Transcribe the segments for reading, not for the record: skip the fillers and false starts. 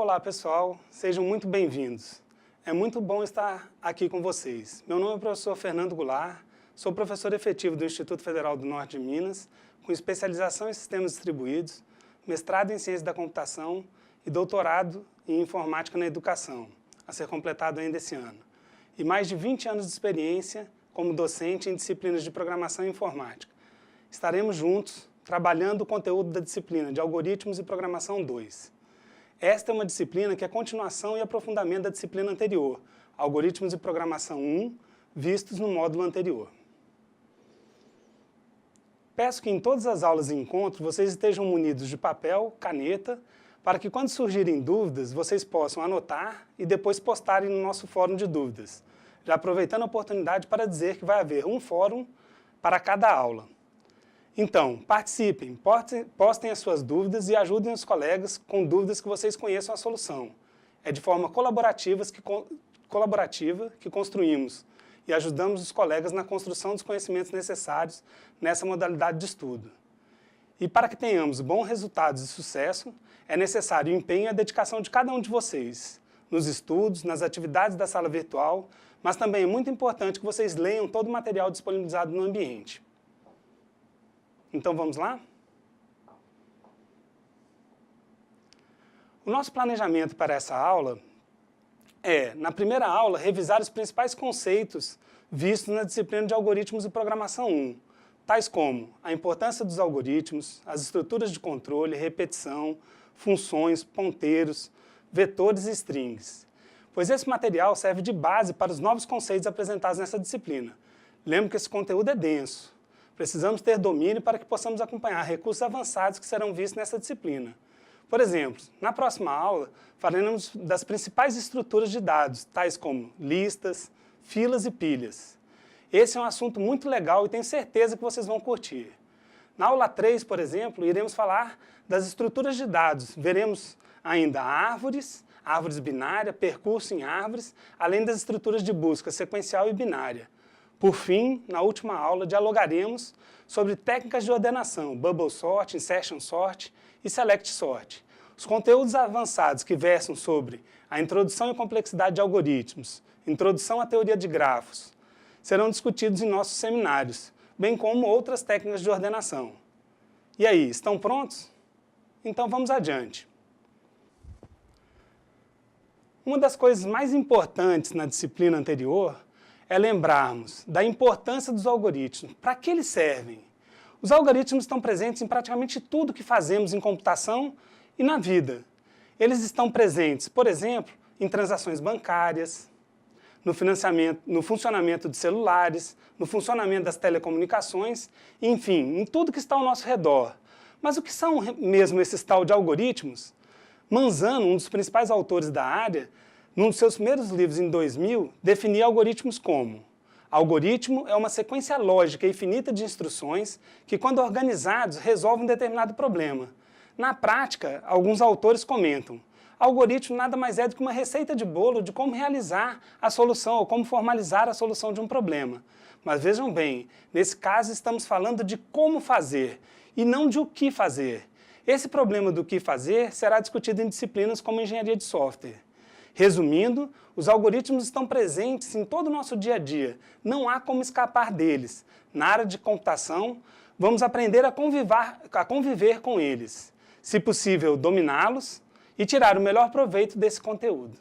Olá pessoal, sejam muito bem-vindos. É muito bom estar aqui com vocês. Meu nome é o professor Fernando Goulart, sou professor efetivo do Instituto Federal do Norte de Minas, com especialização em sistemas distribuídos, mestrado em ciência da computação e doutorado em informática na educação, a ser completado ainda esse ano. E mais de 20 anos de experiência como docente em disciplinas de programação e informática. Estaremos juntos trabalhando o conteúdo da disciplina de Algoritmos e Programação 2. Esta é uma disciplina que é continuação e aprofundamento da disciplina anterior, Algoritmos e Programação 1, vistos no módulo anterior. Peço que em todas as aulas e encontros vocês estejam munidos de papel, caneta, para que quando surgirem dúvidas, vocês possam anotar e depois postarem no nosso fórum de dúvidas, já aproveitando a oportunidade para dizer que vai haver um fórum para cada aula. Então, participem, postem as suas dúvidas e ajudem os colegas com dúvidas que vocês conheçam a solução. É de forma colaborativa que construímos e ajudamos os colegas na construção dos conhecimentos necessários nessa modalidade de estudo. E para que tenhamos bons resultados e sucesso, é necessário o empenho e a dedicação de cada um de vocês, nos estudos, nas atividades da sala virtual, mas também é muito importante que vocês leiam todo o material disponibilizado no ambiente. Então vamos lá? O nosso planejamento para essa aula é, na primeira aula, revisar os principais conceitos vistos na disciplina de Algoritmos e Programação 1, tais como a importância dos algoritmos, as estruturas de controle, repetição, funções, ponteiros, vetores e strings, pois esse material serve de base para os novos conceitos apresentados nessa disciplina. Lembre que esse conteúdo é denso. Precisamos ter domínio para que possamos acompanhar recursos avançados que serão vistos nessa disciplina. Por exemplo, na próxima aula, falaremos das principais estruturas de dados, tais como listas, filas e pilhas. Esse é um assunto muito legal e tenho certeza que vocês vão curtir. Na aula 3, por exemplo, iremos falar das estruturas de dados. Veremos ainda árvores binárias, percurso em árvores, além das estruturas de busca sequencial e binária. Por fim, na última aula, dialogaremos sobre técnicas de ordenação, bubble sort, insertion sort e select sort. Os conteúdos avançados que versam sobre a introdução e complexidade de algoritmos, introdução à teoria de grafos, serão discutidos em nossos seminários, bem como outras técnicas de ordenação. E aí, estão prontos? Então vamos adiante. Uma das coisas mais importantes na disciplina anterior é lembrarmos da importância dos algoritmos. Para que eles servem? Os algoritmos estão presentes em praticamente tudo que fazemos em computação e na vida. Eles estão presentes, por exemplo, em transações bancárias, no funcionamento de celulares, no funcionamento das telecomunicações, enfim, em tudo que está ao nosso redor. Mas o que são mesmo esses tal de algoritmos? Manzano, um dos principais autores da área, num dos seus primeiros livros, em 2000, definia algoritmos como: algoritmo é uma sequência lógica infinita de instruções que, quando organizados, resolvem um determinado problema. Na prática, alguns autores comentam: algoritmo nada mais é do que uma receita de bolo de como realizar a solução ou como formalizar a solução de um problema. Mas vejam bem, nesse caso estamos falando de como fazer e não de o que fazer. Esse problema do que fazer será discutido em disciplinas como engenharia de software. Resumindo, os algoritmos estão presentes em todo o nosso dia a dia, não há como escapar deles. Na área de computação, vamos aprender a conviver com eles, se possível dominá-los e tirar o melhor proveito desse conteúdo.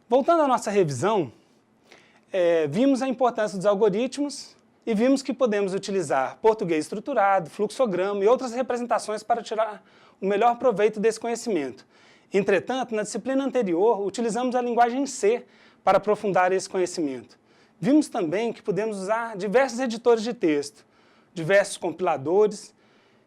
Voltando à nossa revisão, vimos a importância dos algoritmos e vimos que podemos utilizar português estruturado, fluxograma e outras representações para tirar o melhor proveito desse conhecimento. Entretanto, na disciplina anterior, utilizamos a linguagem C para aprofundar esse conhecimento. Vimos também que podemos usar diversos editores de texto, diversos compiladores,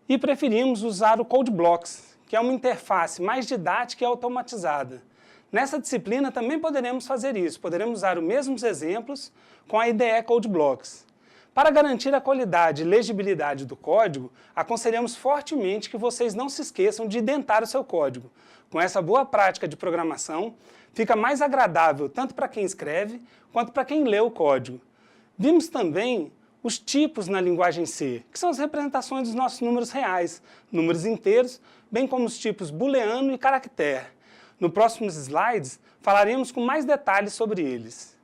e preferimos usar o CodeBlocks, que é uma interface mais didática e automatizada. Nessa disciplina também poderemos fazer isso, poderemos usar os mesmos exemplos com a IDE CodeBlocks. Para garantir a qualidade e legibilidade do código, aconselhamos fortemente que vocês não se esqueçam de indentar o seu código. Com essa boa prática de programação, fica mais agradável tanto para quem escreve quanto para quem lê o código. Vimos também os tipos na linguagem C, que são as representações dos nossos números reais, números inteiros, bem como os tipos booleano e caractere. Nos próximos slides, falaremos com mais detalhes sobre eles.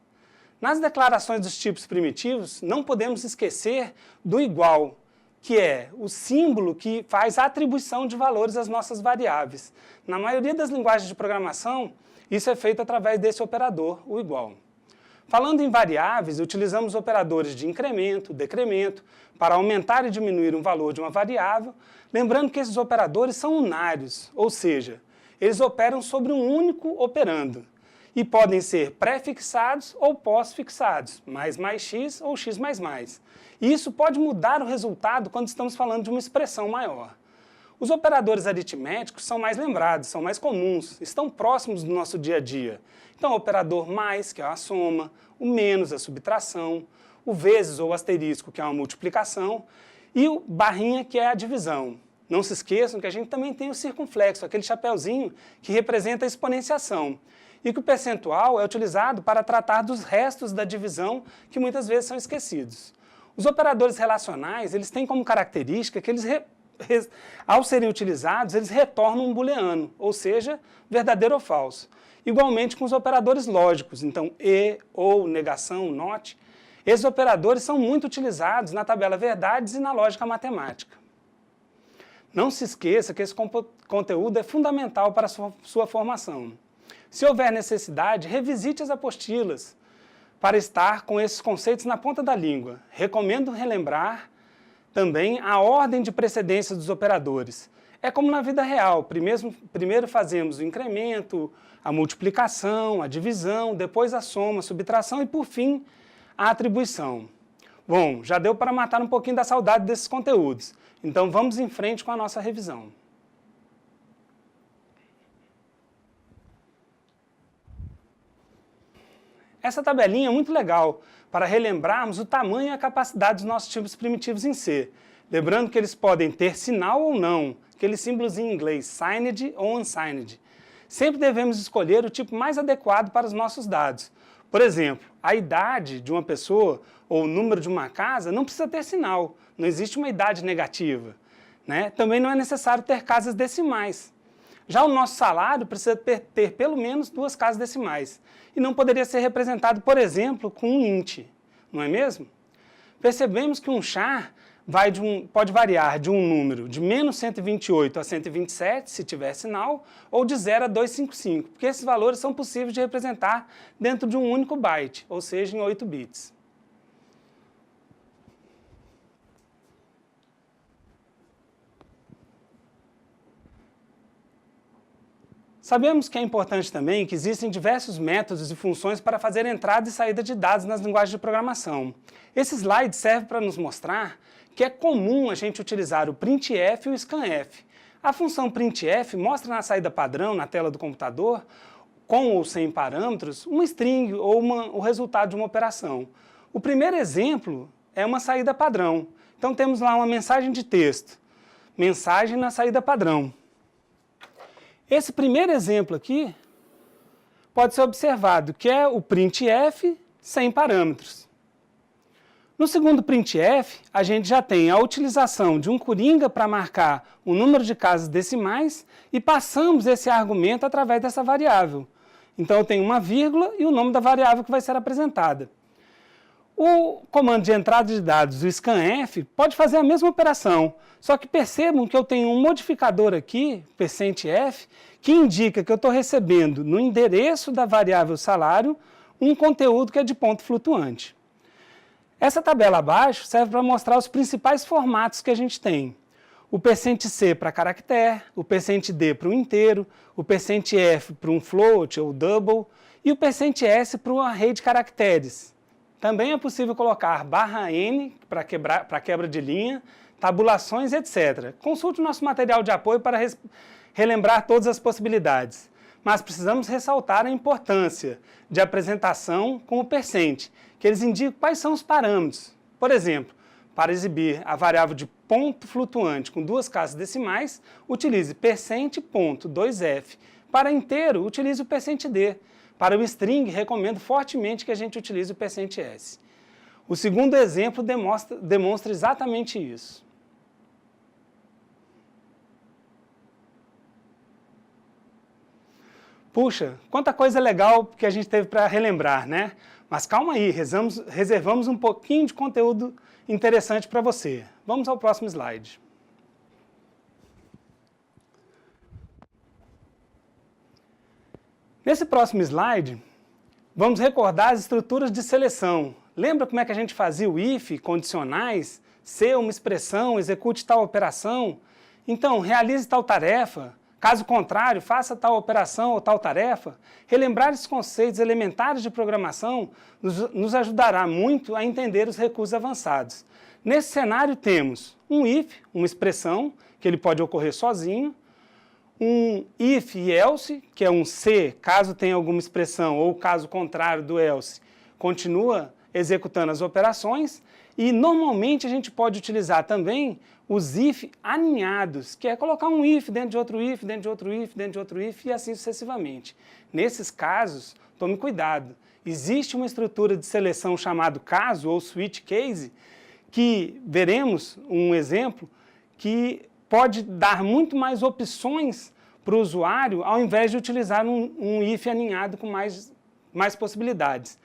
Nas declarações dos tipos primitivos, não podemos esquecer do igual, que é o símbolo que faz a atribuição de valores às nossas variáveis. Na maioria das linguagens de programação, isso é feito através desse operador, o igual. Falando em variáveis, utilizamos operadores de incremento, decremento, para aumentar e diminuir um valor de uma variável, lembrando que esses operadores são unários, ou seja, eles operam sobre um único operando, e podem ser pré-fixados ou pós-fixados, mais x ou x mais mais. E isso pode mudar o resultado quando estamos falando de uma expressão maior. Os operadores aritméticos são mais lembrados, são mais comuns, estão próximos do nosso dia a dia. Então, o operador mais, que é a soma, o menos, a subtração, o vezes ou asterisco, que é uma multiplicação, e o barrinha, que é a divisão. Não se esqueçam que a gente também tem o circunflexo, aquele chapeuzinho que representa a exponenciação, e que o percentual é utilizado para tratar dos restos da divisão, que muitas vezes são esquecidos. Os operadores relacionais, eles têm como característica que eles ao serem utilizados, eles retornam um booleano, ou seja, verdadeiro ou falso. Igualmente com os operadores lógicos, então e, ou, negação, not. Esses operadores são muito utilizados na tabela verdades e na lógica matemática. Não se esqueça que esse conteúdo é fundamental para a sua formação. Se houver necessidade, revisite as apostilas para estar com esses conceitos na ponta da língua. Recomendo relembrar também a ordem de precedência dos operadores. É como na vida real, primeiro fazemos o incremento, a multiplicação, a divisão, depois a soma, a subtração e, por fim, a atribuição. Bom, já deu para matar um pouquinho da saudade desses conteúdos, então vamos em frente com a nossa revisão. Essa tabelinha é muito legal para relembrarmos o tamanho e a capacidade dos nossos tipos primitivos em C. Lembrando que eles podem ter sinal ou não, aquele símbolos em inglês, signed ou unsigned. Sempre devemos escolher o tipo mais adequado para os nossos dados. Por exemplo, a idade de uma pessoa ou o número de uma casa não precisa ter sinal, não existe uma idade negativa, né? Também não é necessário ter casas decimais. Já o nosso salário precisa ter pelo menos 2 casas decimais. E não poderia ser representado, por exemplo, com um int, não é mesmo? Percebemos que um char pode variar de um número de menos 128 a 127, se tiver sinal, ou de 0 a 255, porque esses valores são possíveis de representar dentro de um único byte, ou seja, em 8 bits. Sabemos que é importante também que existem diversos métodos e funções para fazer entrada e saída de dados nas linguagens de programação. Esse slide serve para nos mostrar que é comum a gente utilizar o printf e o scanf. A função printf mostra na saída padrão, na tela do computador, com ou sem parâmetros, uma string ou o resultado de uma operação. O primeiro exemplo é uma saída padrão. Então temos lá uma mensagem de texto, mensagem na saída padrão. Esse primeiro exemplo aqui pode ser observado, que é o printf sem parâmetros. No segundo printf, a gente já tem a utilização de um coringa para marcar o número de casas decimais e passamos esse argumento através dessa variável. Então eu tenho uma vírgula e o nome da variável que vai ser apresentada. O comando de entrada de dados, o scanf, pode fazer a mesma operação, só que percebam que eu tenho um modificador aqui, %f, que indica que eu estou recebendo no endereço da variável salário um conteúdo que é de ponto flutuante. Essa tabela abaixo serve para mostrar os principais formatos que a gente tem. O %c para caractere, o %d para um inteiro, o %f para um float ou double e o %s para um array de caracteres. Também é possível colocar /n para quebra de linha, tabulações, etc. Consulte o nosso material de apoio para relembrar todas as possibilidades. Mas precisamos ressaltar a importância de apresentação com o %, que eles indicam quais são os parâmetros. Por exemplo, para exibir a variável de ponto flutuante com 2 casas decimais, utilize %.2f. Para inteiro, utilize o %d. Para o string, recomendo fortemente que a gente utilize o %s. O segundo exemplo demonstra exatamente isso. Puxa, quanta coisa legal que a gente teve para relembrar, né? Mas calma aí, reservamos um pouquinho de conteúdo interessante para você. Vamos ao próximo slide. Nesse próximo slide, vamos recordar as estruturas de seleção. Lembra como é que a gente fazia o if, condicionais, se uma expressão, execute tal operação? Então, realize tal tarefa. Caso contrário, faça tal operação ou tal tarefa. Relembrar esses conceitos elementares de programação nos ajudará muito a entender os recursos avançados. Nesse cenário temos um if, uma expressão, que ele pode ocorrer sozinho, um if e else, que é um se, caso tenha alguma expressão, ou caso contrário do else, continua executando as operações, e normalmente a gente pode utilizar também os if aninhados, que é colocar um if dentro de outro if, dentro de outro if, dentro de outro if, e assim sucessivamente. Nesses casos, tome cuidado. Existe uma estrutura de seleção chamada caso, ou switch case, que veremos um exemplo que pode dar muito mais opções para o usuário, ao invés de utilizar um if aninhado com mais possibilidades.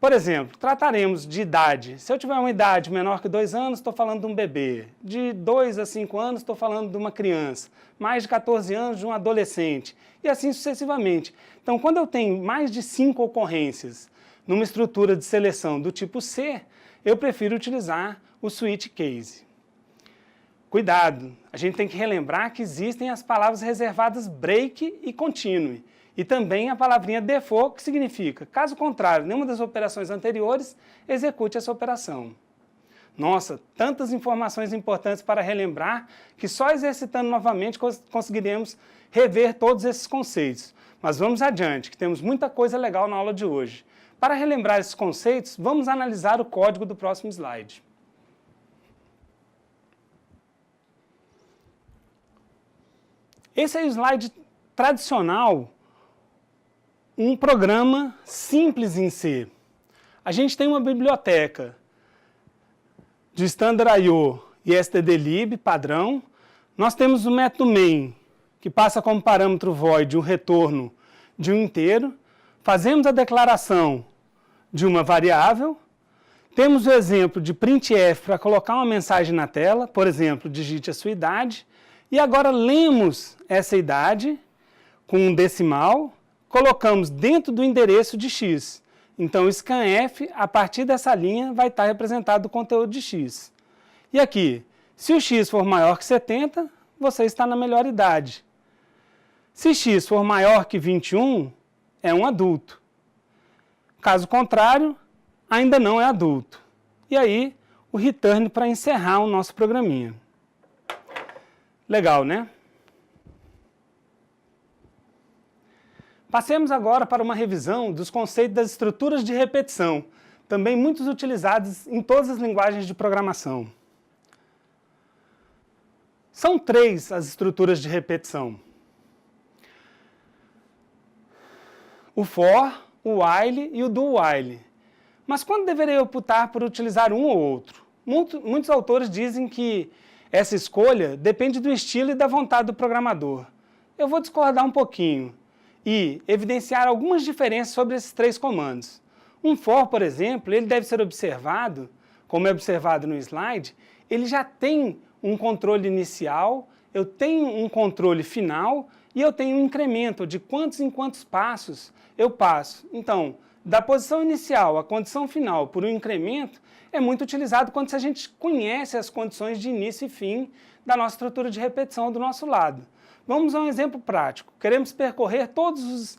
Por exemplo, trataremos de idade. Se eu tiver uma idade menor que 2 anos, estou falando de um bebê. De 2 a 5 anos, estou falando de uma criança. Mais de 14 anos, de um adolescente. E assim sucessivamente. Então, quando eu tenho mais de 5 ocorrências numa estrutura de seleção do tipo C, eu prefiro utilizar o switch case. Cuidado, a gente tem que relembrar que existem as palavras reservadas break e continue. E também a palavrinha default, que significa, caso contrário, nenhuma das operações anteriores, execute essa operação. Nossa, tantas informações importantes para relembrar, que só exercitando novamente conseguiremos rever todos esses conceitos. Mas vamos adiante, que temos muita coisa legal na aula de hoje. Para relembrar esses conceitos, vamos analisar o código do próximo slide. Esse é o slide tradicional, um programa simples em C. A gente tem uma biblioteca de Standard I/O e stdlib padrão. Nós temos o método main, que passa como parâmetro void o retorno de um inteiro. Fazemos a declaração de uma variável. Temos o exemplo de printf para colocar uma mensagem na tela, por exemplo, digite a sua idade. E agora lemos essa idade com um decimal, colocamos dentro do endereço de x. Então, scanf, a partir dessa linha, vai estar representado o conteúdo de x. E aqui, se o x for maior que 70, você está na melhor idade. Se x for maior que 21, é um adulto. Caso contrário, ainda não é adulto. E aí, o return para encerrar o nosso programinha. Legal, né? Passemos agora para uma revisão dos conceitos das estruturas de repetição, também muitos utilizados em todas as linguagens de programação. São 3 as estruturas de repetição: o for, o while e o do while. Mas quando deveria optar por utilizar um ou outro? Muitos autores dizem que essa escolha depende do estilo e da vontade do programador. Eu vou discordar um pouquinho e evidenciar algumas diferenças sobre esses 3 comandos. Um for, por exemplo, ele deve ser observado, como é observado no slide, ele já tem um controle inicial, eu tenho um controle final e eu tenho um incremento de quantos em quantos passos eu passo. Então, da posição inicial à condição final por um incremento é muito utilizado quando a gente conhece as condições de início e fim da nossa estrutura de repetição do nosso lado. Vamos a um exemplo prático. Queremos percorrer todas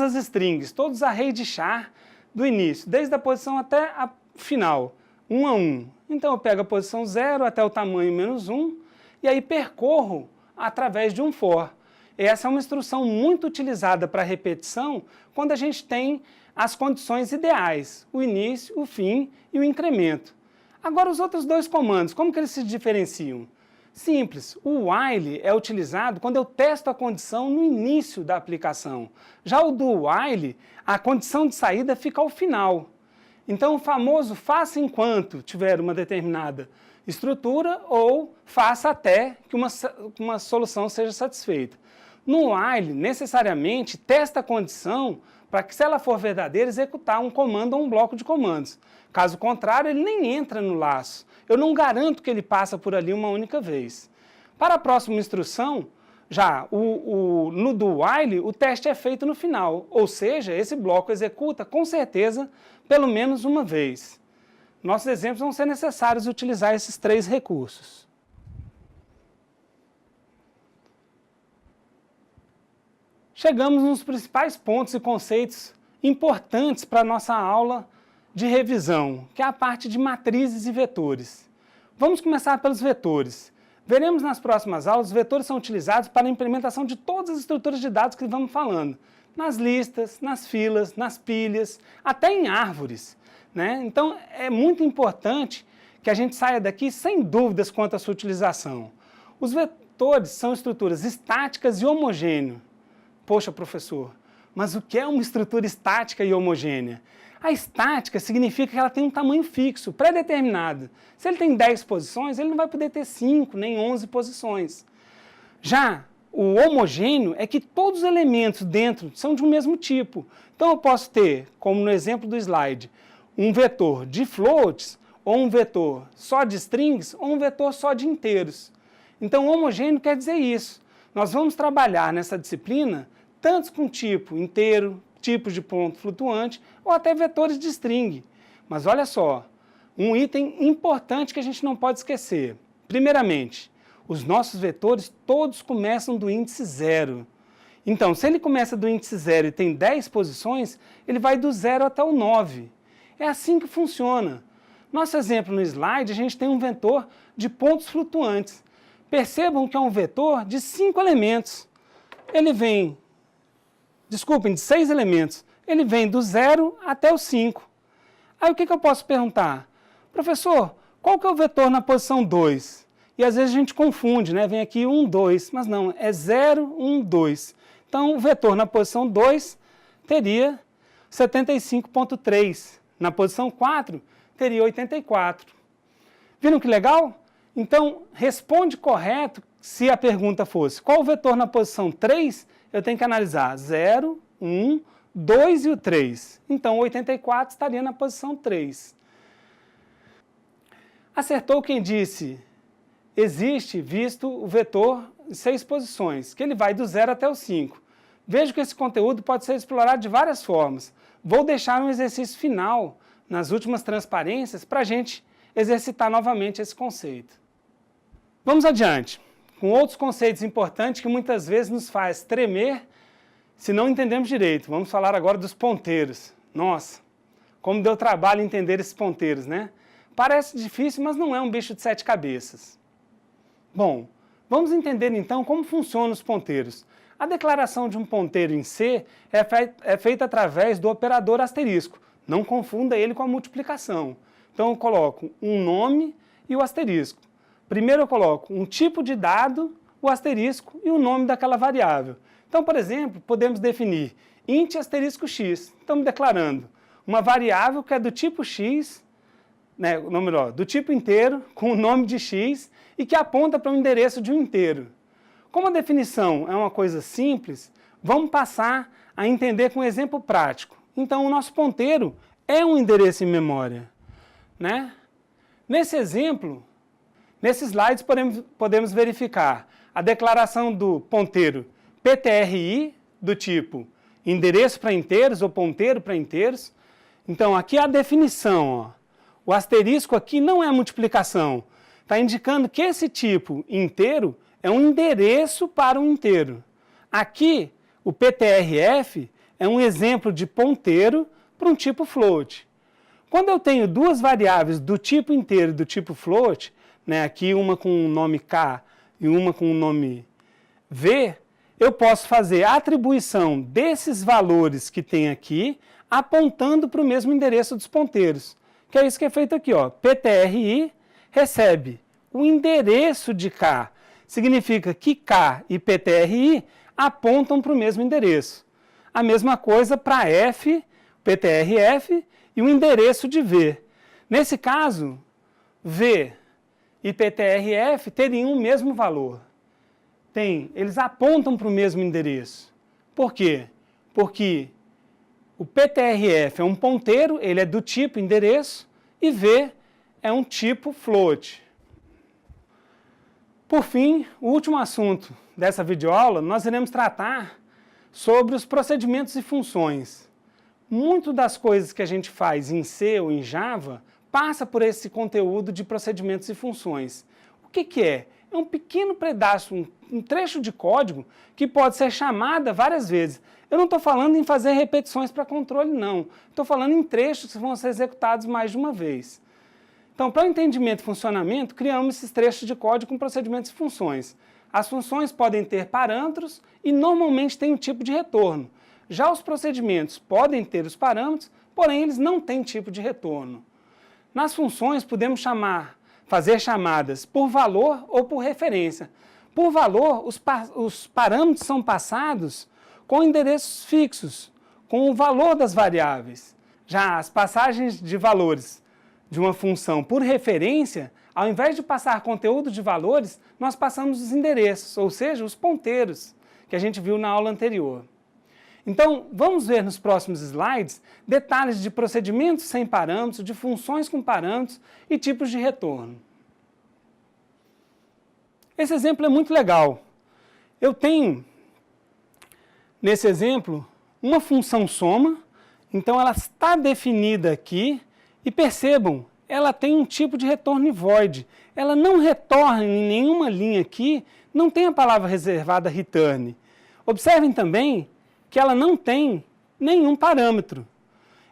as strings, todos os arrays de char do início, desde a posição até a final, 1 a 1. Então eu pego a posição 0 até o tamanho -1 e aí percorro através de um for. Essa é uma instrução muito utilizada para repetição quando a gente tem as condições ideais, o início, o fim e o incremento. Agora os outros 2 comandos, como que eles se diferenciam? Simples, o while é utilizado quando eu testo a condição no início da aplicação. Já o do while, a condição de saída fica ao final. Então, o famoso faça enquanto tiver uma determinada estrutura ou faça até que uma solução seja satisfeita. No while, necessariamente, testa a condição para que, se ela for verdadeira, executar um comando ou um bloco de comandos. Caso contrário, ele nem entra no laço. Eu não garanto que ele passa por ali uma única vez. Para a próxima instrução, já no do while, o teste é feito no final, ou seja, esse bloco executa com certeza pelo menos uma vez. Nossos exemplos vão ser necessários utilizar esses 3 recursos. Chegamos nos principais pontos e conceitos importantes para a nossa aula de revisão, que é a parte de matrizes e vetores. Vamos começar pelos vetores. Veremos nas próximas aulas, os vetores são utilizados para a implementação de todas as estruturas de dados que vamos falando. Nas listas, nas filas, nas pilhas, até em árvores, né? Então, é muito importante que a gente saia daqui sem dúvidas quanto à sua utilização. Os vetores são estruturas estáticas e homogêneas. Poxa, professor, mas o que é uma estrutura estática e homogênea? A estática significa que ela tem um tamanho fixo, pré-determinado. Se ele tem 10 posições, ele não vai poder ter 5 nem 11 posições. Já o homogêneo é que todos os elementos dentro são de um mesmo tipo. Então eu posso ter, como no exemplo do slide, um vetor de floats, ou um vetor só de strings, ou um vetor só de inteiros. Então homogêneo quer dizer isso. Nós vamos trabalhar nessa disciplina tanto com tipo inteiro, tipos de ponto flutuante ou até vetores de string. Mas olha só, um item importante que a gente não pode esquecer. Primeiramente, os nossos vetores todos começam do índice 0. Então, se ele começa do índice 0 e tem 10 posições, ele vai do 0 até o 9. É assim que funciona. Nosso exemplo no slide, a gente tem um vetor de pontos flutuantes. Percebam que é um vetor de 5 elementos. Ele vem, desculpem, de 6 elementos. Ele vem do 0 até o 5. Aí o que eu posso perguntar? Professor, qual que é o vetor na posição 2? E às vezes a gente confunde, né? Vem aqui 1, 2, mas não, é 0, 1, 2. Então o vetor na posição 2 teria 75,3. Na posição 4 teria 84. Viram que legal? Então, responde correto se a pergunta fosse qual o vetor na posição 3, eu tenho que analisar 0, 1, 2 e o 3. Então, 84 estaria na posição 3. Acertou quem disse, existe, visto o vetor em 6 posições, que ele vai do 0 até o 5. Vejo que esse conteúdo pode ser explorado de várias formas. Vou deixar um exercício final nas últimas transparências para a gente exercitar novamente esse conceito. Vamos adiante, com outros conceitos importantes que muitas vezes nos faz tremer se não entendemos direito. Vamos falar agora dos ponteiros. Nossa, como deu trabalho entender esses ponteiros, né? Parece difícil, mas não é um bicho de 7 cabeças. Bom, vamos entender então como funcionam os ponteiros. A declaração de um ponteiro em C é feita através do operador asterisco. Não confunda ele com a multiplicação. Então eu coloco um nome e o asterisco. Primeiro eu coloco um tipo de dado, o asterisco e o nome daquela variável. Então, por exemplo, podemos definir int asterisco x. Estamos declarando uma variável que é do tipo x, né, não, melhor, do tipo inteiro, com o nome de x, e que aponta para o endereço de um inteiro. Como a definição é uma coisa simples, vamos passar a entender com um exemplo prático. Então, o nosso ponteiro é um endereço em memória, né? Nesse exemplo, nesses slides podemos verificar a declaração do ponteiro PTRI, do tipo endereço para inteiros ou ponteiro para inteiros. Então, aqui é a definição. Ó. O asterisco aqui não é multiplicação. Está indicando que esse tipo inteiro é um endereço para um inteiro. Aqui, o PTRF é um exemplo de ponteiro para um tipo float. Quando eu tenho duas variáveis do tipo inteiro e do tipo float, né, aqui uma com o nome K e uma com o nome V, eu posso fazer a atribuição desses valores que tem aqui, apontando para o mesmo endereço dos ponteiros. Que é isso que é feito aqui, ó. PTRI recebe o endereço de K. Significa que K e PTRI apontam para o mesmo endereço. A mesma coisa para F, PTRF, e o endereço de V. Nesse caso, V e PTRF teriam o mesmo valor. Eles apontam para o mesmo endereço. Por quê? Porque o PTRF é um ponteiro, ele é do tipo endereço, e V é um tipo float. Por fim, o último assunto dessa videoaula, nós iremos tratar sobre os procedimentos e funções. Muito das coisas que a gente faz em C ou em Java passa por esse conteúdo de procedimentos e funções. O que é? É um pequeno pedaço, um trecho de código que pode ser chamada várias vezes. Eu não estou falando em fazer repetições para controle, não. Estou falando em trechos que vão ser executados mais de uma vez. Então, para o entendimento e funcionamento, criamos esses trechos de código com procedimentos e funções. As funções podem ter parâmetros e normalmente têm um tipo de retorno. Já os procedimentos podem ter os parâmetros, porém eles não têm tipo de retorno. Nas funções podemos fazer chamadas por valor ou por referência. Por valor, os parâmetros são passados com endereços fixos, com o valor das variáveis. Já as passagens de valores de uma função por referência, ao invés de passar conteúdo de valores, nós passamos os endereços, ou seja, os ponteiros, que a gente viu na aula anterior. Então, vamos ver nos próximos slides detalhes de procedimentos sem parâmetros, de funções com parâmetros e tipos de retorno. Esse exemplo é muito legal. Eu tenho, nesse exemplo, uma função soma, então ela está definida aqui, e percebam, ela tem um tipo de retorno void. Ela não retorna em nenhuma linha aqui, não tem a palavra reservada return. Observem também que ela não tem nenhum parâmetro.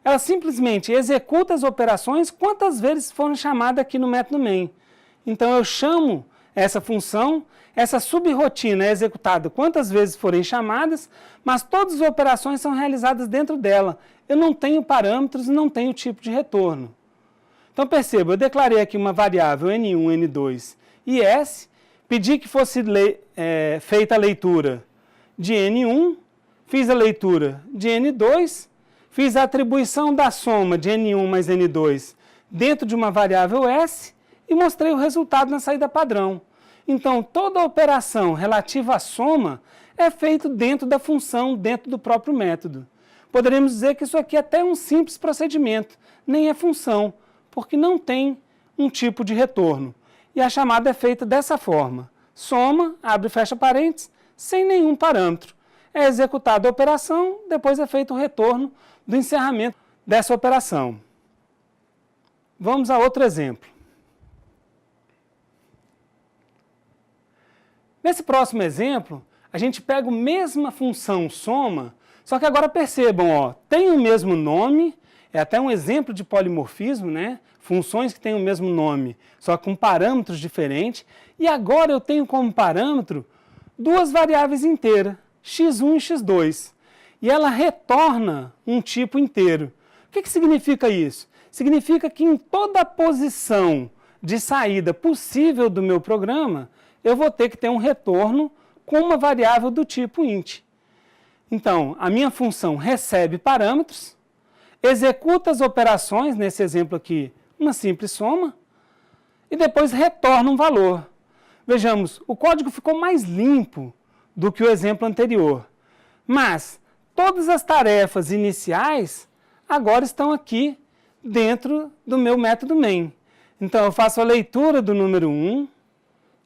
Ela simplesmente executa as operações quantas vezes foram chamadas aqui no método main. Então eu chamo essa função, essa subrotina é executada quantas vezes forem chamadas, mas todas as operações são realizadas dentro dela. Eu não tenho parâmetros e não tenho tipo de retorno. Então perceba, eu declarei aqui uma variável N1, N2 e S, pedi que fosse feita a leitura de N1, fiz a leitura de N2, fiz a atribuição da soma de N1 mais N2 dentro de uma variável S e mostrei o resultado na saída padrão. Então, toda operação relativa à soma é feita dentro da função, dentro do próprio método. Poderíamos dizer que isso aqui é até um simples procedimento, nem é função, porque não tem um tipo de retorno. E a chamada é feita dessa forma. Soma, abre e fecha parênteses, sem nenhum parâmetro. É executada a operação, depois é feito o retorno do encerramento dessa operação. Vamos a outro exemplo. Nesse próximo exemplo, a gente pega a mesma função soma, só que agora percebam, ó, tem o mesmo nome, é até um exemplo de polimorfismo, né? Funções que têm o mesmo nome, só com parâmetros diferentes, e agora eu tenho como parâmetro duas variáveis inteiras, x1 e x2, e ela retorna um tipo inteiro. O que significa isso? Significa que em toda a posição de saída possível do meu programa, eu vou ter que ter um retorno com uma variável do tipo int. Então, a minha função recebe parâmetros, executa as operações, nesse exemplo aqui, uma simples soma, e depois retorna um valor. Vejamos, o código ficou mais limpo do que o exemplo anterior, mas todas as tarefas iniciais agora estão aqui dentro do meu método main. Então, eu faço a leitura do número 1,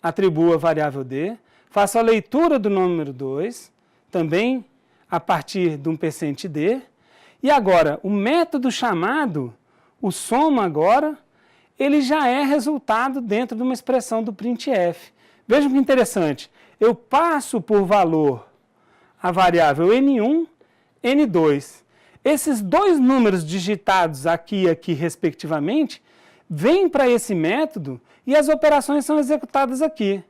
atribuo a variável d, faço a leitura do número 2, também a partir de um %d, e agora, o método chamado, o soma agora, ele já é resultado dentro de uma expressão do printf. Vejam que interessante, eu passo por valor a variável n1, n2. Esses dois números digitados aqui e aqui, respectivamente, vêm para esse método e as operações são executadas aqui.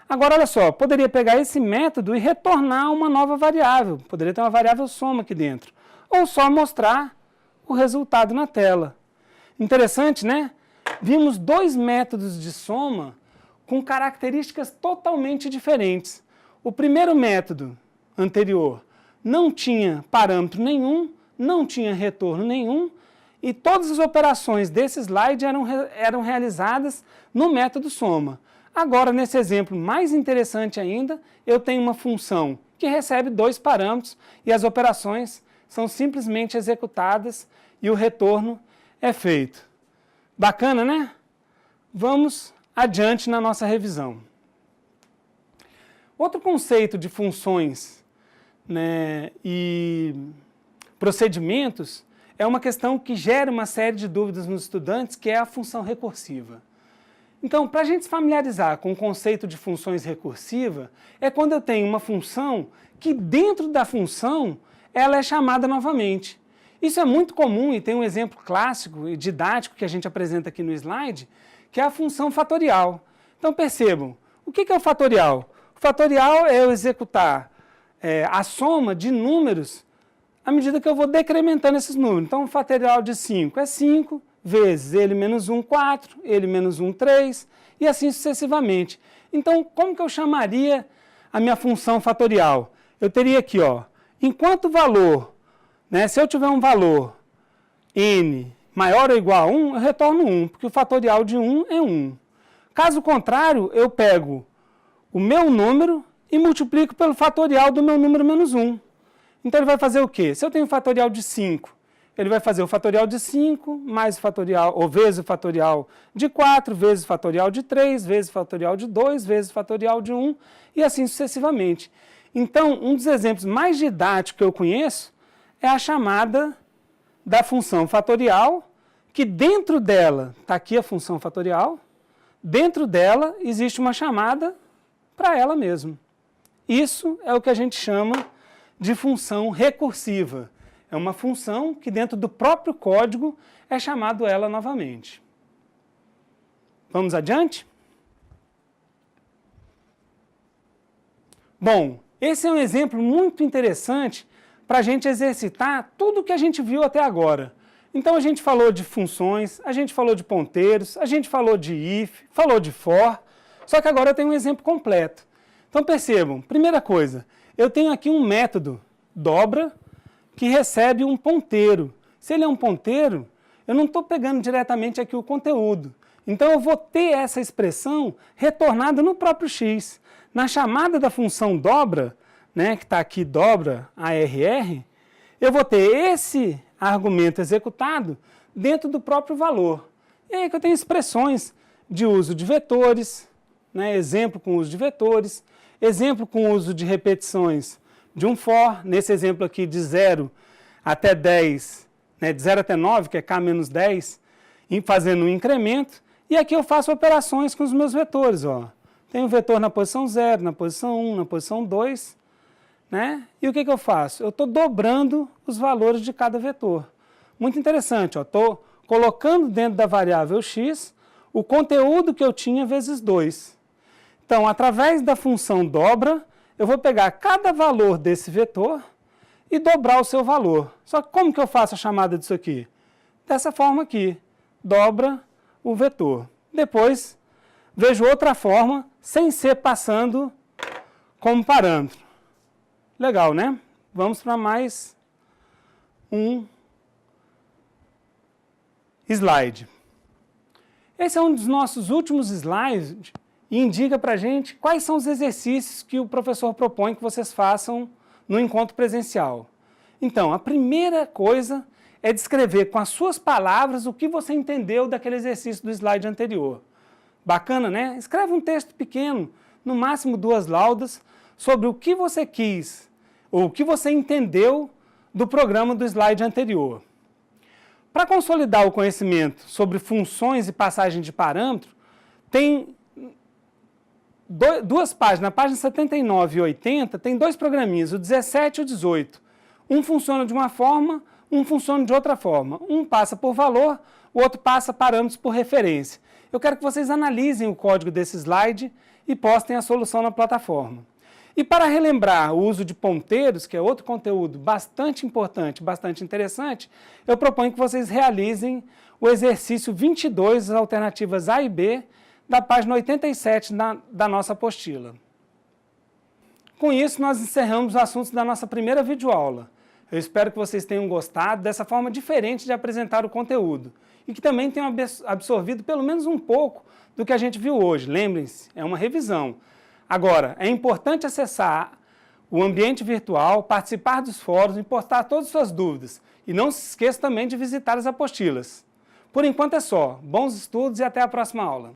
Agora, olha só, poderia pegar esse método e retornar uma nova variável. Poderia ter uma variável soma aqui dentro. Ou só mostrar o resultado na tela. Interessante, né? Vimos dois métodos de soma com características totalmente diferentes. O primeiro método anterior não tinha parâmetro nenhum, não tinha retorno nenhum, e todas as operações desse slide eram realizadas no método soma. Agora, nesse exemplo mais interessante ainda, eu tenho uma função que recebe 2 parâmetros e as operações são simplesmente executadas e o retorno é feito. Bacana, né? Vamos adiante na nossa revisão. Outro conceito de funções, né, e procedimentos é uma questão que gera uma série de dúvidas nos estudantes, que é a função recursiva. Então, para a gente se familiarizar com o conceito de funções recursivas, é quando eu tenho uma função que dentro da função ela é chamada novamente. Isso é muito comum e tem um exemplo clássico e didático que a gente apresenta aqui no slide, que é a função fatorial. Então percebam, o que é o fatorial? O fatorial é eu executar a soma de números à medida que eu vou decrementando esses números. Então o fatorial de 5 é 5, vezes ele menos 1, 4, ele menos 1, 3, e assim sucessivamente. Então, como que eu chamaria a minha função fatorial? Eu teria aqui, ó, enquanto o valor, né, se eu tiver um valor n maior ou igual a 1, eu retorno 1, porque o fatorial de 1 é 1. Caso contrário, eu pego o meu número e multiplico pelo fatorial do meu número menos 1. Então ele vai fazer o quê? Se eu tenho um fatorial de 5, ele vai fazer o fatorial de 5, mais o fatorial, ou vezes o fatorial de 4, vezes o fatorial de 3, vezes o fatorial de 2, vezes o fatorial de 1, e assim sucessivamente. Então, um dos exemplos mais didáticos que eu conheço é a chamada da função fatorial, que dentro dela, está aqui a função fatorial, dentro dela existe uma chamada para ela mesma. Isso é o que a gente chama de função recursiva. É uma função que dentro do próprio código é chamado ela novamente. Vamos adiante? Bom, esse é um exemplo muito interessante para a gente exercitar tudo o que a gente viu até agora. Então a gente falou de funções, a gente falou de ponteiros, a gente falou de if, falou de for, só que agora eu tenho um exemplo completo. Então percebam, primeira coisa, eu tenho aqui um método dobra que recebe um ponteiro. Se ele é um ponteiro, eu não estou pegando diretamente aqui o conteúdo. Então eu vou ter essa expressão retornada no próprio x. Na chamada da função dobra, né, que está aqui dobra ARR, eu vou ter esse argumento executado dentro do próprio valor. E aí que eu tenho expressões de uso de vetores, né, exemplo com uso de vetores, exemplo com uso de repetições de um for, nesse exemplo aqui de 0 até 10, né, de 0 até 9, que é k menos 10, fazendo um incremento, e aqui eu faço operações com os meus vetores. Ó. Tenho um vetor na posição 0, na posição 1, na posição 2, né? E o que eu faço? Eu estou dobrando os valores de cada vetor. Muito interessante, estou colocando dentro da variável x o conteúdo que eu tinha vezes 2. Então, através da função dobra, eu vou pegar cada valor desse vetor e dobrar o seu valor. Só que como que eu faço a chamada disso aqui? Dessa forma aqui, dobra o vetor. Depois, vejo outra forma, sem ser passando como parâmetro. Legal, né? Vamos para mais um slide. Esse é um dos nossos últimos slides e indica para a gente quais são os exercícios que o professor propõe que vocês façam no encontro presencial. Então, a primeira coisa é descrever com as suas palavras o que você entendeu daquele exercício do slide anterior. Bacana, né? Escreve um texto pequeno, no máximo 2 laudas, sobre o que você quis ou o que você entendeu do programa do slide anterior. Para consolidar o conhecimento sobre funções e passagem de parâmetro, tem 2 páginas, na página 79 e 80, tem 2 programinhas, o 17 e o 18. Um funciona de uma forma, um funciona de outra forma. Um passa por valor, o outro passa parâmetros por referência. Eu quero que vocês analisem o código desse slide e postem a solução na plataforma. E para relembrar o uso de ponteiros, que é outro conteúdo bastante importante, bastante interessante, eu proponho que vocês realizem o exercício 22, as alternativas A e B, da página 87 da nossa apostila. Com isso, nós encerramos os assuntos da nossa primeira videoaula. Eu espero que vocês tenham gostado dessa forma diferente de apresentar o conteúdo e que também tenham absorvido pelo menos um pouco do que a gente viu hoje. Lembrem-se, é uma revisão. Agora, é importante acessar o ambiente virtual, participar dos fóruns e postar todas as suas dúvidas. E não se esqueça também de visitar as apostilas. Por enquanto é só. Bons estudos e até a próxima aula.